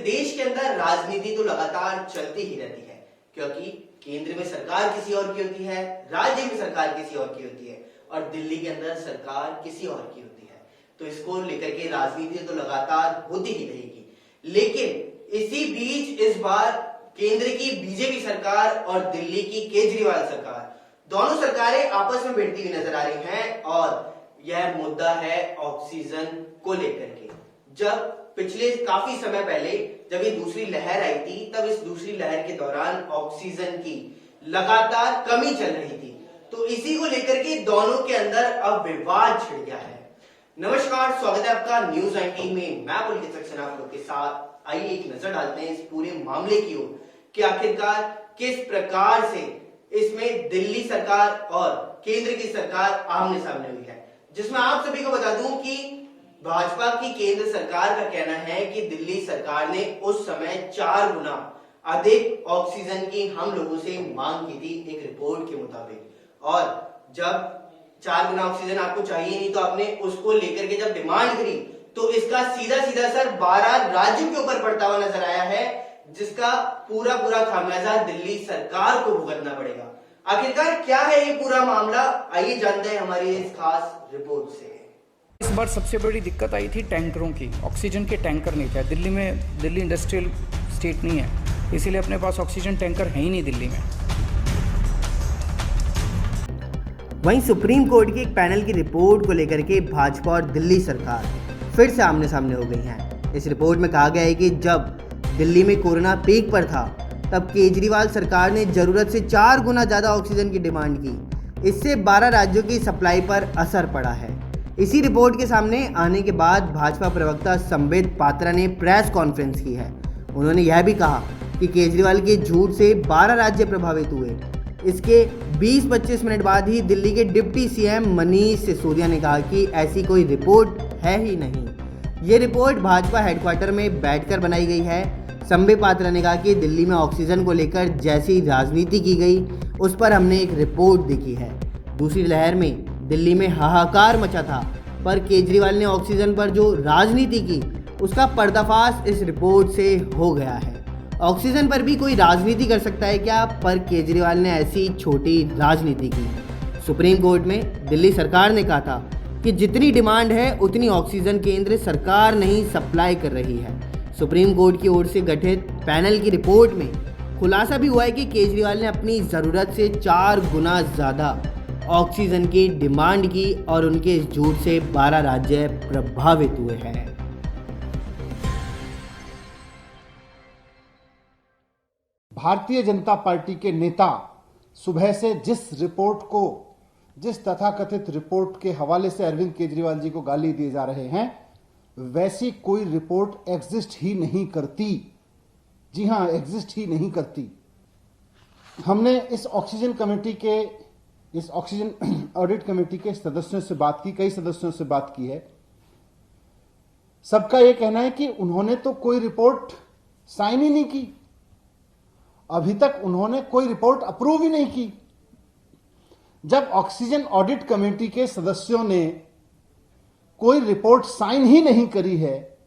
देश के अंदर राजनीति तो लगातार चलती ही रहती है, क्योंकि केंद्र में सरकार किसी और की होती है, राज्य में सरकार किसी और की होती है और दिल्ली के अंदर सरकार किसी और की होती है। तो इसको लेकर के राजनीति तो लगातार होती ही रहेगी। लेकिन इसी बीच इस बार केंद्र की बीजेपी सरकार और दिल्ली की केजरीवाल सरकार, दोनों सरकारें आपस में भिड़ती हुई नजर आ रही हैं और यह मुद्दा है ऑक्सीजन को लेकर के। जब पिछले काफी समय पहले जब ये दूसरी लहर आई थी, तब इस दूसरी लहर के दौरान ऑक्सीजन की लगातार कमी चल रही थी, तो इसी को लेकर के दोनों के अंदर अब विवाद छिड़ गया है। नमस्कार, स्वागत है आपका न्यूज 19 में। मैं पुलकित सक्सेना आप लोग के साथ। आइए एक नजर डालते हैं इस पूरे मामले की ओर कि आखिरकार किस प्रकार से इसमें दिल्ली सरकार और केंद्र की सरकार आमने सामने हुई है। जिसमें आप सभी को बता दूं कि भाजपा की केंद्र सरकार का कहना है कि दिल्ली सरकार ने उस समय 4 गुना अधिक ऑक्सीजन की हम लोगों से मांग की थी एक रिपोर्ट के मुताबिक। और जब 4 गुना ऑक्सीजन आपको चाहिए नहीं तो आपने उसको लेकर के जब डिमांड करी तो इसका सीधा सीधा असर 12 राज्यों के ऊपर पड़ता हुआ नजर आया है, जिसका पूरा खामियाजा दिल्ली सरकार को भुगतना पड़ेगा। आखिरकार क्या है ये पूरा मामला, आइए जानते हैं हमारी इस खास रिपोर्ट से। इस बार सबसे बड़ी दिक्कत आई थी टैंकरों की। ऑक्सीजन के टैंकर नहीं थे दिल्ली में। दिल्ली इंडस्ट्रियल स्टेट नहीं है, इसीलिए अपने पास ऑक्सीजन टैंकर है ही नहीं दिल्ली में। वहीं सुप्रीम कोर्ट की एक पैनल की रिपोर्ट को लेकर के भाजपा और दिल्ली सरकार फिर से आमने सामने हो गई हैं। इस रिपोर्ट में कहा गया है कि जब दिल्ली में कोरोना पीक पर था तब केजरीवाल सरकार ने ज़रूरत से 4 गुना ज़्यादा ऑक्सीजन की डिमांड की। इससे 12 राज्यों की सप्लाई पर असर पड़ा है। इसी रिपोर्ट के सामने आने के बाद भाजपा प्रवक्ता संबित पात्रा ने प्रेस कॉन्फ्रेंस की है। उन्होंने यह भी कहा कि केजरीवाल के झूठ से 12 राज्य प्रभावित हुए। इसके 20-25 मिनट बाद ही दिल्ली के डिप्टी सीएम मनीष सिसोदिया ने कहा कि ऐसी कोई रिपोर्ट है ही नहीं। ये रिपोर्ट भाजपा हेडक्वार्टर में बैठकर बनाई गई है। संबित पात्रा ने कहा कि दिल्ली में ऑक्सीजन को लेकर जैसी राजनीति की गई उस पर हमने एक रिपोर्ट देखी है। दूसरी लहर में दिल्ली में हाहाकार मचा था, पर केजरीवाल ने ऑक्सीजन पर जो राजनीति की उसका पर्दाफाश इस रिपोर्ट से हो गया है। ऑक्सीजन पर भी कोई राजनीति कर सकता है क्या? पर केजरीवाल ने ऐसी छोटी राजनीति की। सुप्रीम कोर्ट में दिल्ली सरकार ने कहा था कि जितनी डिमांड है उतनी ऑक्सीजन केंद्र सरकार नहीं सप्लाई कर रही है। सुप्रीम कोर्ट की ओर से गठित पैनल की रिपोर्ट में खुलासा भी हुआ है कि केजरीवाल ने अपनी ज़रूरत से 4 गुना ज़्यादा ऑक्सीजन की डिमांड की और उनके इस झूठ से 12 राज्य प्रभावित हुए हैं। भारतीय जनता पार्टी के नेता सुबह से जिस तथाकथित रिपोर्ट के हवाले से अरविंद केजरीवाल जी को गाली दिए जा रहे हैं, वैसी कोई रिपोर्ट एग्जिस्ट ही नहीं करती। जी हां, एग्जिस्ट ही नहीं करती। हमने इस ऑक्सीजन ऑडिट कमेटी के सदस्यों से बात की, कई सदस्यों से बात की है। सबका यह कहना है कि उन्होंने तो कोई रिपोर्ट साइन ही नहीं की। अभी तक उन्होंने कोई रिपोर्ट अप्रूव ही नहीं की। जब ऑक्सीजन ऑडिट कमेटी के सदस्यों ने कोई रिपोर्ट साइन ही नहीं करी है,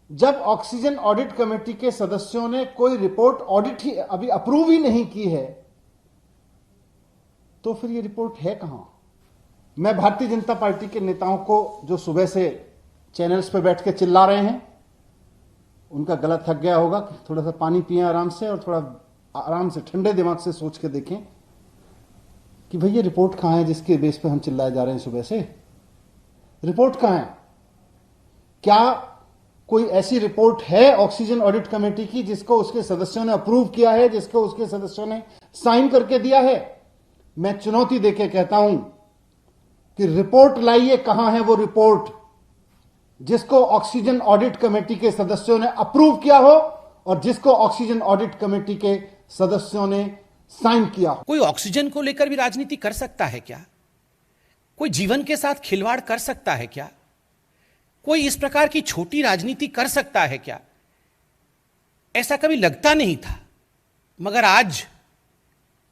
जब ऑक्सीजन ऑडिट कमेटी के सदस्यों ने कोई रिपोर्ट ऑडिट ही अभी अप्रूव ही नहीं की है, तो फिर ये रिपोर्ट है कहां? मैं भारतीय जनता पार्टी के नेताओं को जो सुबह से चैनल्स पर बैठ के चिल्ला रहे हैं, उनका गला थक गया होगा। थोड़ा सा पानी पिएं आराम से और थोड़ा आराम से ठंडे दिमाग से सोच के देखें कि भई ये रिपोर्ट कहां है जिसके बेस पे हम चिल्लाए जा रहे हैं सुबह से। रिपोर्ट कहां है? क्या कोई ऐसी रिपोर्ट है ऑक्सीजन ऑडिट कमेटी की जिसको उसके सदस्यों ने अप्रूव किया है, जिसको उसके सदस्यों ने साइन करके दिया है? मैं चुनौती देके कहता हूं कि रिपोर्ट लाइए। कहां है वो रिपोर्ट जिसको ऑक्सीजन ऑडिट कमेटी के सदस्यों ने अप्रूव किया हो और जिसको ऑक्सीजन ऑडिट कमेटी के सदस्यों ने साइन किया हो? कोई ऑक्सीजन को लेकर भी राजनीति कर सकता है क्या? कोई जीवन के साथ खिलवाड़ कर सकता है क्या? कोई इस प्रकार की छोटी राजनीति कर सकता है क्या? ऐसा कभी लगता नहीं था, मगर आज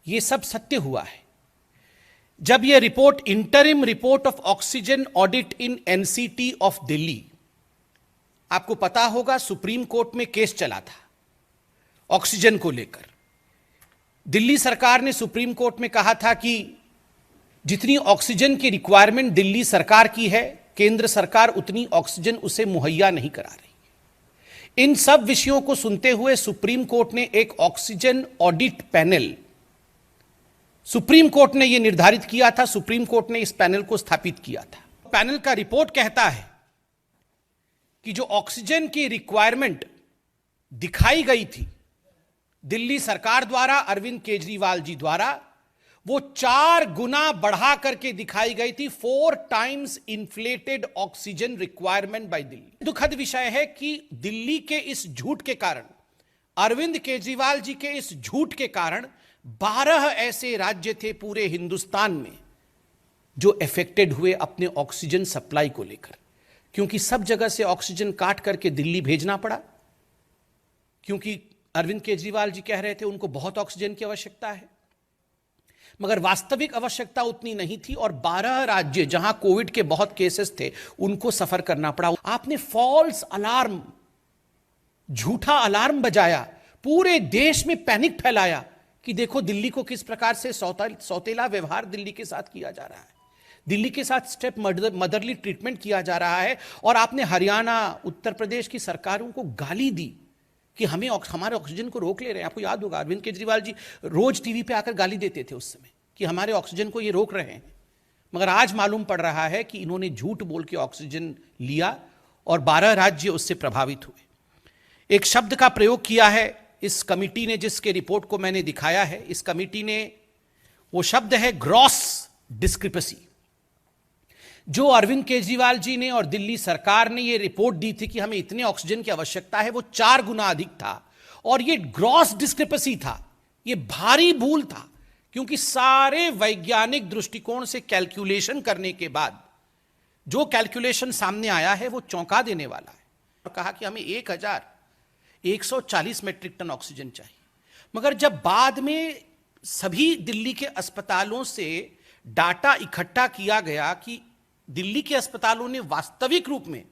यह सब सत्य हुआ है। जब यह report, interim report of oxygen audit in NCT of Delhi, आपको पता होगा सुप्रीम कोर्ट में केस चला था ऑक्सीजन को लेकर। दिल्ली सरकार ने सुप्रीम कोर्ट में कहा था कि जितनी ऑक्सीजन की रिक्वायरमेंट दिल्ली सरकार की है, केंद्र सरकार उतनी ऑक्सीजन उसे मुहैया नहीं करा रही। इन सब विषयों को सुनते हुए सुप्रीम कोर्ट ने एक oxygen audit panel, supreme court ने यह निर्धारित किया था, सुप्रीम कोर्ट ने इस पैनल को स्थापित किया था। पैनल का रिपोर्ट कहता है कि जो ऑक्सीजन की रिक्वायरमेंट दिखाई गई थी दिल्ली सरकार द्वारा, अरविंद केजरीवाल जी द्वारा, वो 4 गुना बढ़ा करके दिखाई गई थी। 4 times inflated oxygen requirement by Delhi. दुखद विषय है कि दिल्ली के इस झूठ के कारण, अरविंद केजरीवाल जी के इस झूठ के कारण 12 ऐसे राज्य थे पूरे हिंदुस्तान में जो अफेक्टेड हुए अपने ऑक्सीजन सप्लाई को लेकर, क्योंकि सब जगह से ऑक्सीजन काट करके दिल्ली भेजना पड़ा, क्योंकि अरविंद केजरीवाल जी कह रहे थे उनको बहुत ऑक्सीजन की आवश्यकता है, मगर वास्तविक आवश्यकता उतनी नहीं थी और 12 राज्य जहां कोविड के बहुत केसेस थे उनको सफर करना पड़ा। आपने फॉल्स अलार्म, झूठा अलार्म बजाया, पूरे देश में पैनिक फैलाया कि देखो दिल्ली को किस प्रकार से सौतेला व्यवहार दिल्ली के साथ किया जा रहा है, दिल्ली के साथ स्टेप मदरली ट्रीटमेंट किया जा रहा है। और आपने हरियाणा, उत्तर प्रदेश की सरकारों को गाली दी कि हमें हमारे ऑक्सीजन को रोक ले रहे हैं। आपको याद होगा अरविंद केजरीवाल जी रोज टीवी पे आकर गाली देते थे उस समय कि हमारे ऑक्सीजन को ये रोक रहे हैं, मगर आज मालूम पड़ रहा है कि इन्होंने झूठ बोल के ऑक्सीजन लिया और 12 राज्य उससे प्रभावित हुए। एक शब्द का प्रयोग किया है इस कमिटी ने, जिसके रिपोर्ट को मैंने दिखाया है, इस कमिटी ने, वो शब्द है ग्रॉस डिस्क्रिपेंसी। जो अरविंद केजरीवाल जी ने और दिल्ली सरकार ने ये रिपोर्ट दी थी कि हमें इतने ऑक्सीजन की आवश्यकता है, वो 4 गुना अधिक था और ये ग्रॉस डिस्क्रिपेंसी था, ये भारी भूल था, क्योंकि सारे वैज्ञानिक दृष्टिकोण से कैलकुलेशन करने के बाद जो कैलकुलेशन सामने आया है वो चौंका देने वाला है। और कहा कि हमें 1140 मेट्रिक टन ऑक्सीजन चाहिए, मगर जब बाद में सभी दिल्ली के अस्पतालों से डाटा इकट्ठा किया गया कि दिल्ली के अस्पतालों ने वास्तविक रूप में